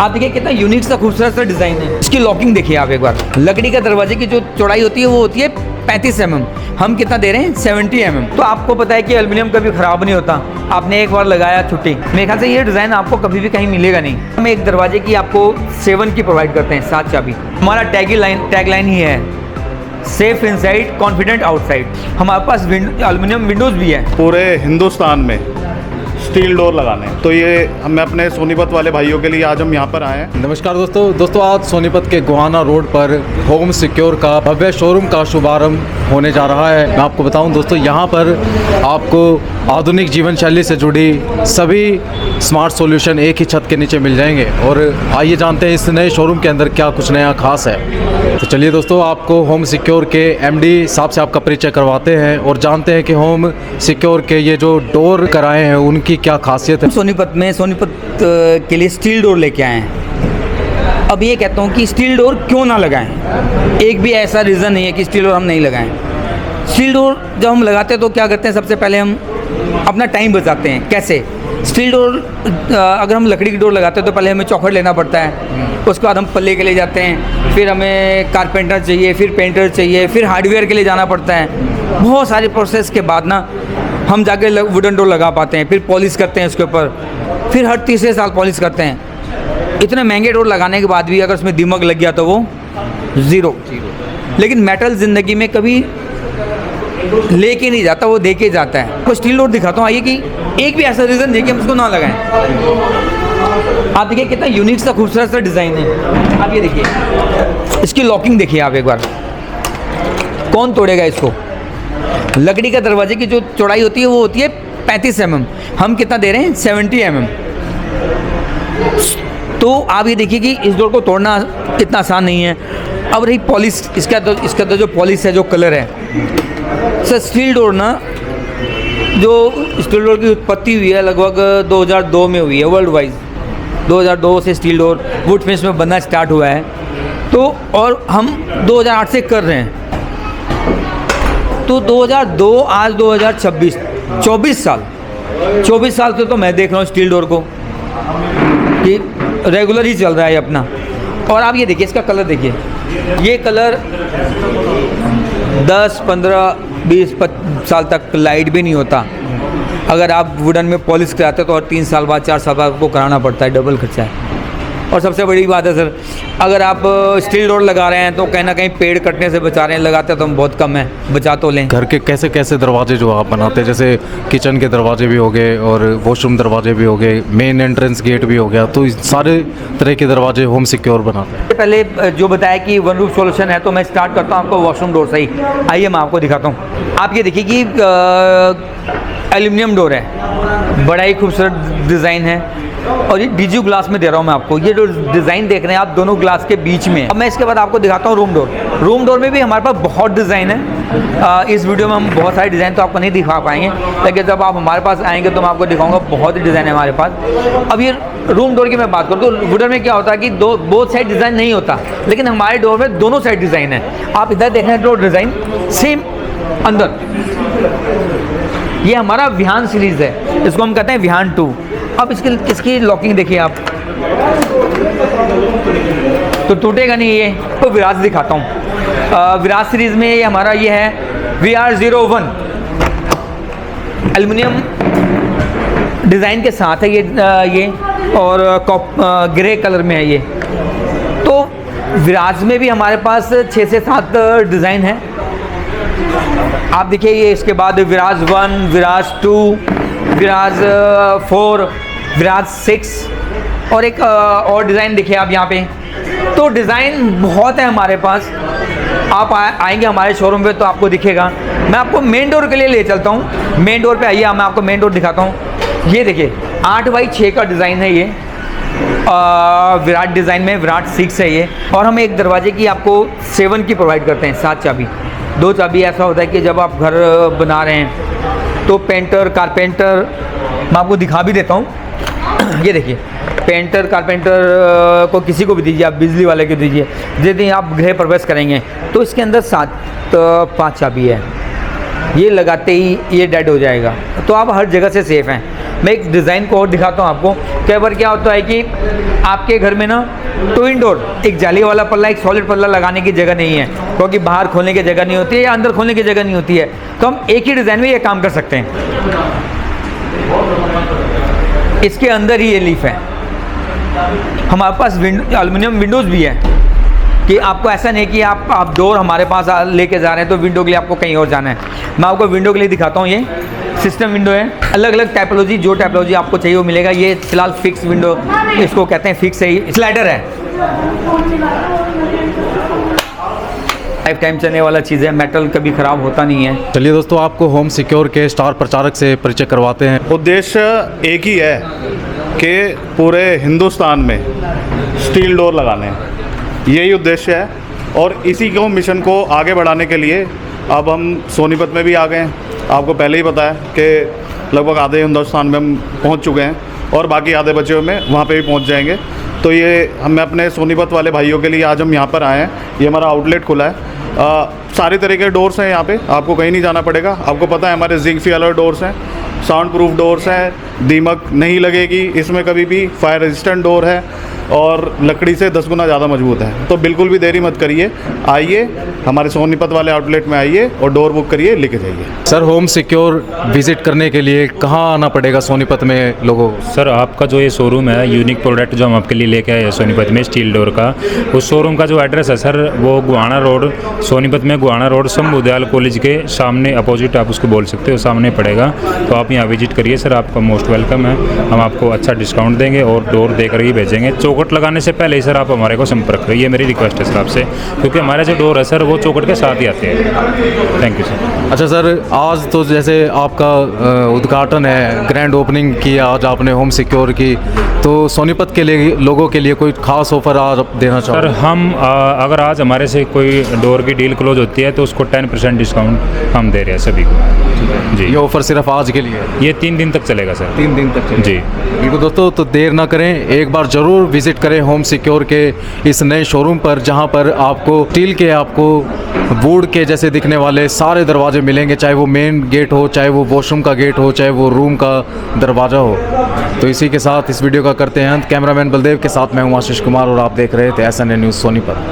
आप देखिए कितना यूनिक सा खूबसूरत सा डिज़ाइन है। इसकी लॉकिंग देखिए आप एक बार। लकड़ी का दरवाजे की जो चौड़ाई होती है वो होती है 35 mm। हम कितना दे रहे हैं 70 mm। तो आपको पता है कि एल्युमिनियम कभी ख़राब नहीं होता। आपने एक बार लगाया छुट्टी। मेरे ख्याल से ये डिज़ाइन आपको कभी भी कहीं मिलेगा नहीं। हम एक दरवाजे की आपको 7 की प्रोवाइड करते हैं, 7 चाबी। हमारा टैगलाइन ही है सेफ इनसाइड कॉन्फिडेंट आउटसाइड। हमारे पास एल्युमिनियम विंडोज़ भी है। पूरे हिंदुस्तान में स्टील डोर लगाने हैं, तो ये हमें अपने सोनीपत वाले भाइयों के लिए आज हम यहाँ पर आए हैं। नमस्कार दोस्तों आज सोनीपत के गोहाना रोड पर होम सिक्योर का भव्य शोरूम का शुभारंभ होने जा रहा है। मैं आपको बताऊं दोस्तों, यहाँ पर आपको आधुनिक जीवन शैली से जुड़ी सभी स्मार्ट सॉल्यूशन एक ही छत के नीचे मिल जाएंगे। और आइए जानते हैं इस नए शोरूम के अंदर क्या कुछ नया खास है। तो चलिए दोस्तों, आपको होम सिक्योर के एमडी साहब से आपका परिचय करवाते हैं और जानते हैं कि होम सिक्योर के ये जो डोर कराए हैं उनकी क्या खासियत है। सोनीपत के लिए स्टील डोर लेके आए हैं। अब ये कहता हूँ कि स्टील डोर क्यों ना लगाएं। एक भी ऐसा रीज़न नहीं है कि स्टील डोर हम नहीं लगाएं। स्टील डोर जब हम लगाते हैं तो क्या करते हैं, सबसे पहले हम अपना टाइम बचाते हैं। कैसे? स्टील डोर अगर हम लकड़ी की डोर लगाते हैं तो पहले हमें चौखट लेना पड़ता है, उसके बाद हम पल्ले के लिए जाते हैं, फिर हमें कारपेंटर चाहिए, फिर पेंटर चाहिए, फिर हार्डवेयर के लिए जाना पड़ता है। बहुत सारे प्रोसेस के बाद ना हम जाके वुडन डोर लगा पाते हैं। फिर पॉलिश करते हैं उसके ऊपर, फिर हर तीसरे साल पॉलिश करते हैं। इतने महंगे डोर लगाने के बाद भी अगर उसमें दीमक लग गया तो वो ज़ीरो। लेकिन मेटल ज़िंदगी में कभी लेके नहीं जाता, वो दे के जाता है। तो स्टील डोर दिखाता हूँ, आइए कि एक भी ऐसा रीज़न नहीं कि हम उसको ना लगाएं। आप देखिए कितना यूनिक सा खूबसूरत सा डिज़ाइन है। आप ये देखिए, इसकी लॉकिंग देखिए आप एक बार। कौन तोड़ेगा इसको? लकड़ी का दरवाजे की जो चौड़ाई होती है वो होती है 35 mm। हम कितना दे रहे हैं 70 mm। तो आप ये देखिए कि इस डोर को तोड़ना इतना आसान नहीं है। अब रही पॉलिश, इसका तो जो पॉलिश है, जो कलर है सर, स्टील डोर ना, जो स्टील डोर की उत्पत्ति हुई है लगभग 2002 में हुई है वर्ल्ड वाइज। 2002 से स्टील डोर वुड फिनिश में बनना स्टार्ट हुआ है। तो और हम 2008 से कर रहे हैं। तो 2002 आज 2026, 24 साल से तो मैं देख रहा हूँ स्टील डोर को कि रेगुलर ही चल रहा है अपना। और आप ये देखिए, इसका कलर देखिए। ये कलर 10, 15, 20 साल तक लाइट भी नहीं होता। अगर आप वुडन में पॉलिश कराते हो तो और 3 साल बाद 4 साल बाद आपको कराना पड़ता है, डबल खर्चा है। और सबसे बड़ी बात है सर, अगर आप स्टील डोर लगा रहे हैं तो कहीं ना कहीं पेड़ कटने से बचा रहे हैं। लगाते तो हम बहुत कम है, बचा तो लें। घर के कैसे कैसे दरवाजे जो आप बनाते हैं, जैसे किचन के दरवाजे भी हो गए और वॉशरूम दरवाजे भी हो गए, मेन एंट्रेंस गेट भी हो गया, तो सारे तरह के दरवाजे होम सिक्योर बनाते हैं। पहले जो बताया कि वन रूफ सॉल्यूशन है, तो मैं स्टार्ट करता हूँ आपको वॉशरूम डोर से ही। आइए मैं आपको दिखाता हूँ। आप ये देखिए कि एल्युमिनियम डोर है, बड़ा ही खूबसूरत डिज़ाइन है। और ये डीजू ग्लास में दे रहा हूँ मैं आपको। ये जो डिज़ाइन देख रहे हैं आप, दोनों ग्लास के बीच में। अब मैं इसके बाद आपको दिखाता हूँ रूम डोर। रूम डोर में भी हमारे पास बहुत डिज़ाइन है। इस वीडियो में हम बहुत सारे डिज़ाइन तो आपको नहीं दिखा पाएंगे, लेकिन जब आप हमारे पास आएंगे तो मैं आपको दिखाऊंगा। बहुत ही डिज़ाइन है हमारे पास। अब ये रूम डोर की मैं बात करूँ तो वुडन में क्या होता है कि बोथ साइड डिज़ाइन नहीं होता, लेकिन हमारे डोर में दोनों साइड डिज़ाइन है। आप इधर देख रहे हैं डोर डिज़ाइन सेम अंदर। ये हमारा विहान सीरीज़ है, इसको हम कहते हैं विहान 2। अब इसकी लॉकिंग देखिए आप, तो टूटेगा नहीं ये। तो विराज दिखाता हूँ। विराज सीरीज़ में ये हमारा ये है VR01। एल्युमिनियम डिज़ाइन के साथ है ये और ग्रे कलर में है ये। तो विराज में भी हमारे पास 6 से 7 डिज़ाइन है। आप देखिए, ये इसके बाद विराज 1, विराज 2, विराज 4, विराज 6 और एक और डिज़ाइन देखिए आप यहाँ पे। तो डिज़ाइन बहुत है हमारे पास। आप आएंगे हमारे शोरूम पे तो आपको दिखेगा। मैं आपको मेन डोर के लिए ले चलता हूँ। मेन डोर पे आइए, मैं आपको मेन डोर दिखाता हूँ। ये देखिए 8x6 का डिज़ाइन है ये। विराट डिज़ाइन में विराट 6 है ये। और हम एक दरवाजे की आपको 7 की प्रोवाइड करते हैं, 7 चाबी। 2 चाबी ऐसा होता है कि जब आप घर बना रहे हैं तो पेंटर, कारपेंटर, मैं आपको दिखा भी देता हूँ। ये देखिए, पेंटर, कारपेंटर को किसी को भी दीजिए, आप बिजली वाले को दीजिए, यदि आप गृह प्रवेश करेंगे तो इसके अंदर 5 चाबी है। ये लगाते ही ये डेड हो जाएगा। तो आप हर जगह से सेफ़ हैं। मैं एक डिज़ाइन को और दिखाता हूँ आपको। कई बार क्या होता है कि आपके घर में ना ट्विन डोर, एक जाली वाला पल्ला, एक सॉलिड पल्ला लगाने की जगह नहीं है, क्योंकि बाहर खोलने की जगह नहीं होती है या अंदर खोलने की जगह नहीं होती है, तो हम एक ही डिज़ाइन में ये काम कर सकते हैं। इसके अंदर ही ये लीफ है। हमारे पास एल्युमिनियम विंडोज़ भी है कि आपको ऐसा नहीं कि आप डोर हमारे पास लेके जा रहे हैं तो विंडो के लिए आपको कहीं और जाना है। मैं आपको विंडो के लिए दिखाता हूँ। ये सिस्टम विंडो है, अलग अलग टाइपोलॉजी, जो टाइपोलॉजी आपको चाहिए वो मिलेगा। ये फिलहाल फिक्स विंडो इसको कहते हैं, फिक्स है, स्लाइडर है, लाइफ टाइम चलने वाला चीज़ है, मेटल कभी ख़राब होता नहीं है। चलिए दोस्तों, आपको होम सिक्योर के स्टार प्रचारक से परिचय करवाते हैं। उद्देश्य एक ही है कि पूरे हिंदुस्तान में स्टील डोर लगाने हैं, यही उद्देश्य है। और इसी को मिशन को आगे बढ़ाने के लिए अब हम सोनीपत में भी आ गए हैं। आपको पहले ही पता है कि लगभग आधे हिंदुस्तान में हम पहुंच चुके हैं और बाकी आधे बचे हुए में वहाँ पे भी पहुंच जाएंगे। तो ये हम अपने सोनीपत वाले भाइयों के लिए आज हम यहाँ पर आए हैं। ये हमारा आउटलेट खुला है। सारे तरह के डोर्स हैं यहाँ पे, आपको कहीं नहीं जाना पड़ेगा। आपको पता है हमारे जिंक वाले डोर्स हैं, साउंड प्रूफ डोर्स हैं, दीमक नहीं लगेगी इसमें कभी भी, फायर रेजिस्टेंट डोर है और लकड़ी से 10 गुना ज़्यादा मजबूत है। तो बिल्कुल भी देरी मत करिए, आइए हमारे सोनीपत वाले आउटलेट में आइए और डोर बुक करिए, लेके जाइए। सर, होम सिक्योर विजिट करने के लिए कहाँ आना पड़ेगा सोनीपत में लोगों को? सर, आपका जो ये शोरूम है, यूनिक प्रोडक्ट जो हम आपके लिए लेके आए हैं सोनीपत में स्टील डोर का, उस शोरूम का जो एड्रेस है सर, वो गुआना रोड, सोनीपत में गुआना रोड, शंभू कॉलेज के सामने अपोजिट आप उसको बोल सकते हो, सामने पड़ेगा। तो आप यहाँ विजिट करिए सर, आपका मोस्ट वेलकम है। हम आपको अच्छा डिस्काउंट देंगे और डोर देकर ही भेजेंगे। चौखट लगाने से पहले ही सर आप हमारे को संपर्क करिए, मेरी रिक्वेस्ट है सर आपसे, क्योंकि हमारे जो डोर है सर वो चौखट के साथ ही आते हैं। Thank you sir. अच्छा सर, आज तो जैसे आपका उद्घाटन है, ग्रैंड ओपनिंग की आज आपने होम सिक्योर की, तो सोनीपत के लिए लोगों के लिए कोई खास ऑफर आज आप देना सर चाहोगे? हम अगर आज हमारे से कोई डोर की डील क्लोज होती है तो उसको 10% डिस्काउंट हम दे रहे हैं सभी को जी। ये ऑफर सिर्फ आज के लिए है? ये 3 दिन तक चलेगा सर। 3 दिन तक जी। बिल्कुल दोस्तों, तो देर ना करें, एक बार ज़रूर विजिट करें होम सिक्योर के इस नए शोरूम पर, जहां पर आपको स्टील के, आपको वुड के जैसे दिखने वाले सारे दरवाजे मिलेंगे, चाहे वो मेन गेट हो, चाहे वो वॉशरूम का गेट हो, चाहे वो रूम का दरवाज़ा हो। तो इसी के साथ इस वीडियो का करते हैं अंत। कैमरामैन बलदेव के साथ मैं हूं आशीष कुमार और आप देख रहे थे SNA न्यूज़ सोनीपत।